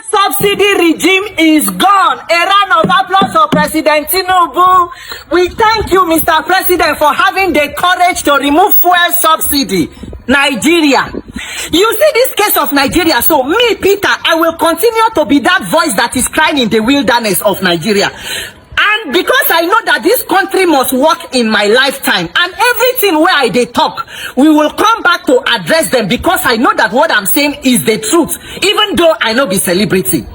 subsidy regime is gone. A round of applause for President Tinubu. We thank you, Mr. President, for having the courage to remove fuel subsidy. Nigeria. You see this case of Nigeria. So me, Peter, I will continue to be that voice that is crying in the wilderness of Nigeria. And because I know that this country must work in my lifetime, and everything where I dey talk, we will come back to address them, because I know that what I'm saying is the truth, even though I know be celebrity.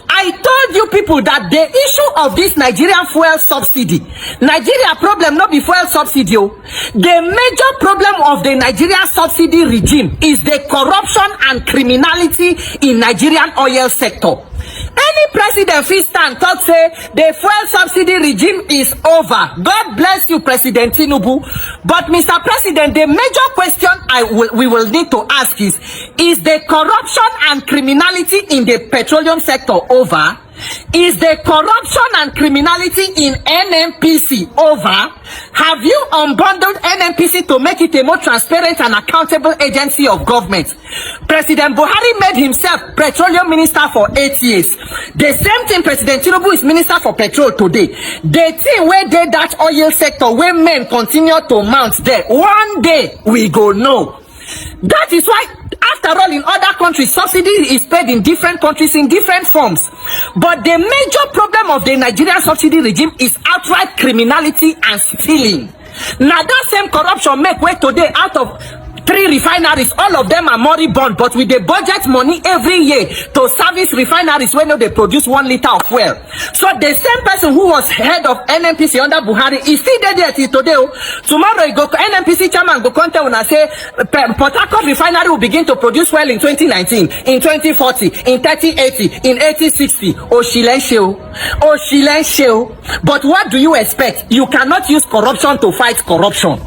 I told you people that the issue of this Nigerian fuel subsidy, Nigeria problem not be fuel subsidy. The major problem of the Nigerian subsidy regime is the corruption and criminality in Nigerian oil sector. Any president fit stand talk say the fuel subsidy regime is over. God bless you, President Tinubu. But Mr. President, the major question we will need to ask is the corruption and criminality in the petroleum sector over? Is the corruption and criminality in NNPC over? Have you unbundled NNPC to make it a more transparent and accountable agency of government? President Buhari made himself petroleum minister for 8 years. The same thing President Tinubu is minister for petrol today. The thing where they that oil sector where men continue to mount there, one day we go know. That is why, after all, in other countries, subsidy is paid in different countries in different forms. But the major problem of the Nigerian subsidy regime is outright criminality and stealing. Now that same corruption make way today out of 3 refineries, all of them are moribund, but with the budget money every year to service refineries when they produce 1 liter of fuel. So the same person who was head of NNPC under Buhari is still there till today. Tomorrow you go NNPC chairman go contact una say Port Harcourt refinery will begin to produce fuel in 2019, in 2040, in 3080, in 8060. But what do you expect? You cannot use corruption to fight corruption.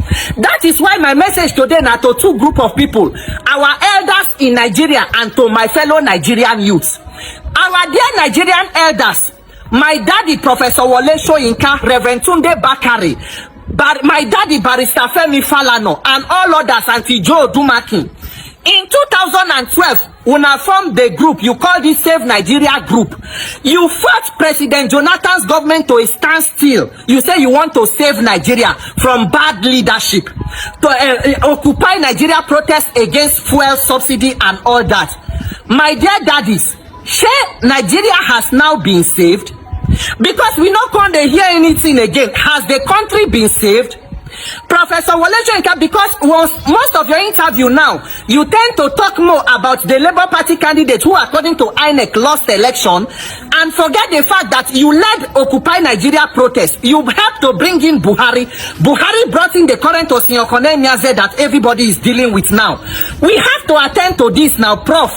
That is why my message today now to 2 group of people, our elders in Nigeria and to my fellow Nigerian youths. Our dear Nigerian elders, my daddy Professor Wole Soyinka, Reverend Tunde Bakare, my daddy Barrister Femi Falana, and all others, Auntie Joe Dumakin. In 2012, una formed the group, you call this Save Nigeria group. You fought President Jonathan's government to a standstill. You say you want to save Nigeria from bad leadership, to occupy Nigeria protest against fuel subsidy and all that. My dear daddies, Nigeria has now been saved? Because we not going to hear anything again. Has the country been saved? Professor Wole Soyinka, because most of your interview now, you tend to talk more about the Labour Party candidate who, according to INEC, lost election, and forget the fact that you led Occupy Nigeria protest. You helped to bring in Buhari. Buhari brought in the current Osinyokone Nyaze that everybody is dealing with now. We have to attend to this now, Prof.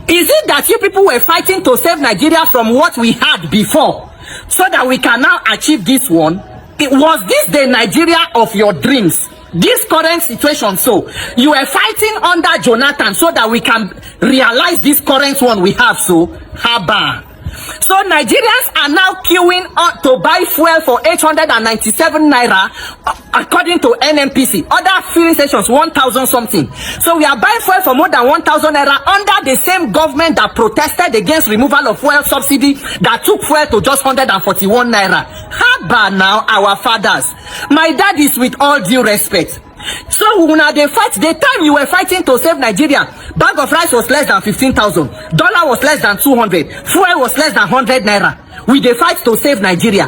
Is it that you people were fighting to save Nigeria from what we had before, so that we can now achieve this one? Was this the Nigeria of your dreams? This current situation, so you were fighting under Jonathan so that we can realize this current one we have, so haba. So Nigerians are now queuing up to buy fuel for 897 naira, according to NNPC. Other filling stations 1,000 something. So we are buying fuel for more than 1,000 naira under the same government that protested against removal of fuel subsidy, that took fuel to just 141 naira. Haba now, our fathers. My dad is, with all due respect. So when they fight, the time you were fighting to save Nigeria, bag of rice was less than 15,000, dollar was less than 200, fuel was less than 100 naira. We dey fight to save Nigeria.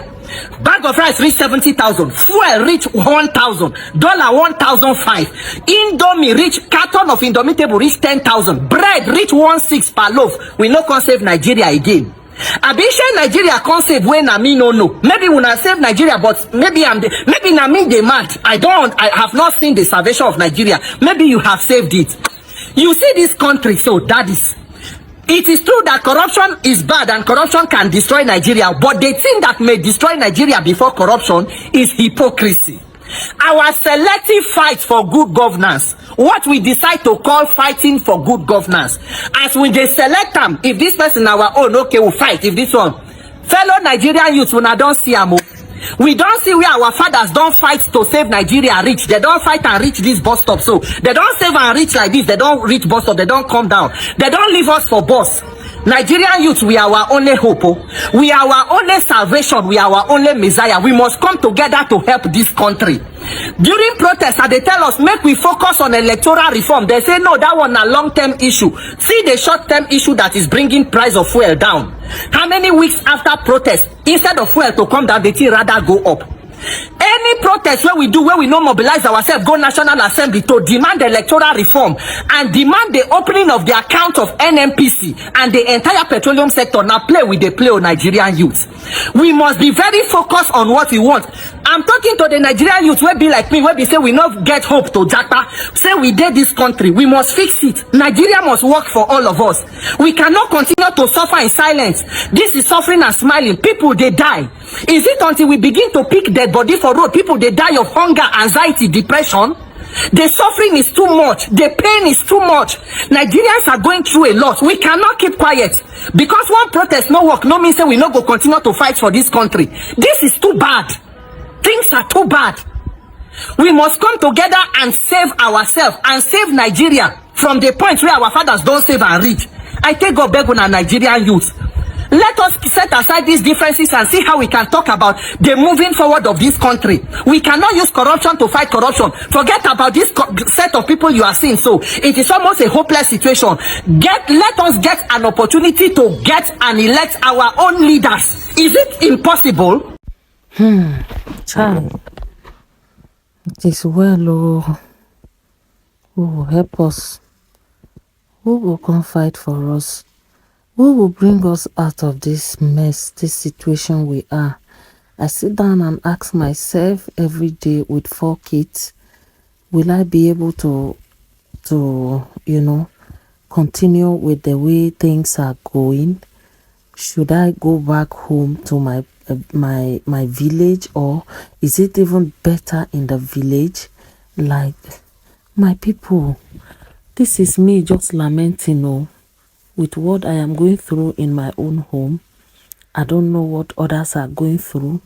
Bag of rice reach 70,000, fuel reach 1,000, dollar 1,005, Indomie reach, carton of Indomitable reach 10,000, bread reach 1.6 per loaf. We no can save Nigeria again. Abisha Nigeria can't save when I mean no. Maybe when I save Nigeria, but maybe na me the mad. I have not seen the salvation of Nigeria. Maybe you have saved it. You see this country, so that is. It is true that corruption is bad and corruption can destroy Nigeria, but the thing that may destroy Nigeria before corruption is hypocrisy. Our selective fight for good governance, what we decide to call fighting for good governance, as we dey select them, if this person our own, okay, we'll fight. If this one, fellow Nigerian youths, when I don't see them, we don't see where our fathers don't fight to save Nigeria reach. They don't fight and reach this bus stop. So they don't save and reach like this. They don't reach bus stop. They don't come down. They don't leave us for bus. Nigerian youth, we are our only hope. Oh. We are our only salvation. We are our only Messiah. We must come together to help this country. During protests, they tell us, make we focus on electoral reform. They say, no, that one a long-term issue. See the short-term issue that is bringing price of fuel down. How many weeks after protest, instead of fuel to come down, they think rather go up? Any protest where we do, where we no mobilize ourselves, go National Assembly to demand electoral reform and demand the opening of the account of NNPC and the entire petroleum sector. Now play with the play of Nigerian youth. We must be very focused on what we want. I'm talking to the Nigerian youth where be like me, where we say we not get hope to Japa. Say we did this country, we must fix it. Nigeria must work for all of us. We cannot continue to suffer in silence. This is suffering and smiling. People, they die. Is it until we begin to pick dead body for road, people they die of hunger, anxiety, depression? The suffering is too much. The pain is too much. Nigerians are going through a lot. We cannot keep quiet. Because one protest no work, no means that we not go continue to fight for this country. This is too bad. Things are too bad. We must come together and save ourselves and save Nigeria from the point where our fathers don't save and reach. I take God beg on our Nigerian youth. Let us set aside these differences and see how we can talk about the moving forward of this country. We cannot use corruption to fight corruption. Forget about this set of people you are seeing. So it is almost a hopeless situation. Let us get an opportunity to get and elect our own leaders. Is it impossible? Chaiii. It is well, oh. Who will help us? Who will come fight for us? Who will bring us out of this mess, this situation we are? I sit down and ask myself every day with 4 kids, will I be able to continue with the way things are going? Should I go back home to my village, or is it even better in the village? Like, my people, this is me just lamenting, oh, with what I am going through in my own home. I don't know what others are going through,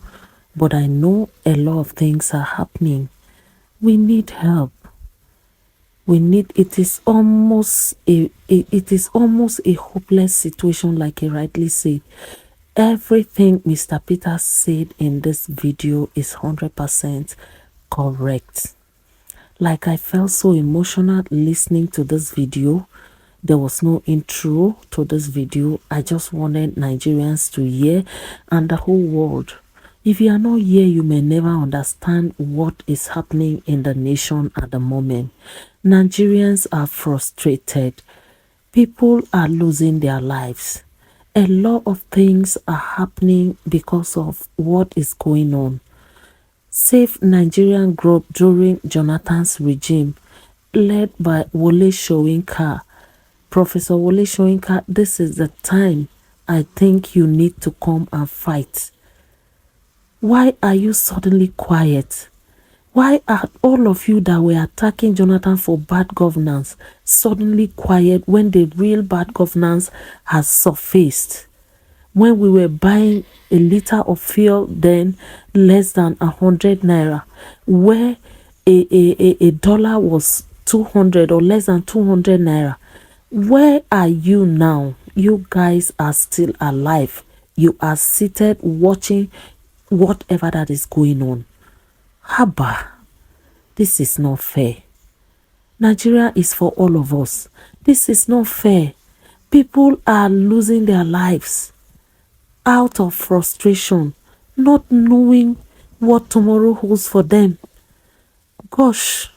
but I know a lot of things are happening. We need help. It is almost a hopeless situation, like he rightly said. Everything Mr. Peter said in this video is 100% correct. Like, I felt so emotional listening to this video. There was no intro to this video. I just wanted Nigerians to hear, and the whole world. If you are not here, you may never understand what is happening in the nation at the moment. Nigerians are frustrated. People are losing their lives. A lot of things are happening because of what is going on. Save Nigerian group during Jonathan's regime, led by Wole Soyinka. Professor Wole Soyinka, this is the time I think you need to come and fight. Why are you suddenly quiet? Why are all of you that were attacking Jonathan for bad governance suddenly quiet when the real bad governance has surfaced? When we were buying a liter of fuel then less than 100 naira, where a dollar was 200 or less than 200 naira. Where are you now? You guys are still alive. You are seated watching whatever that is going on. Haba, this is not fair. Nigeria is for all of us. This is not fair. People are losing their lives out of frustration, not knowing what tomorrow holds for them. Gosh.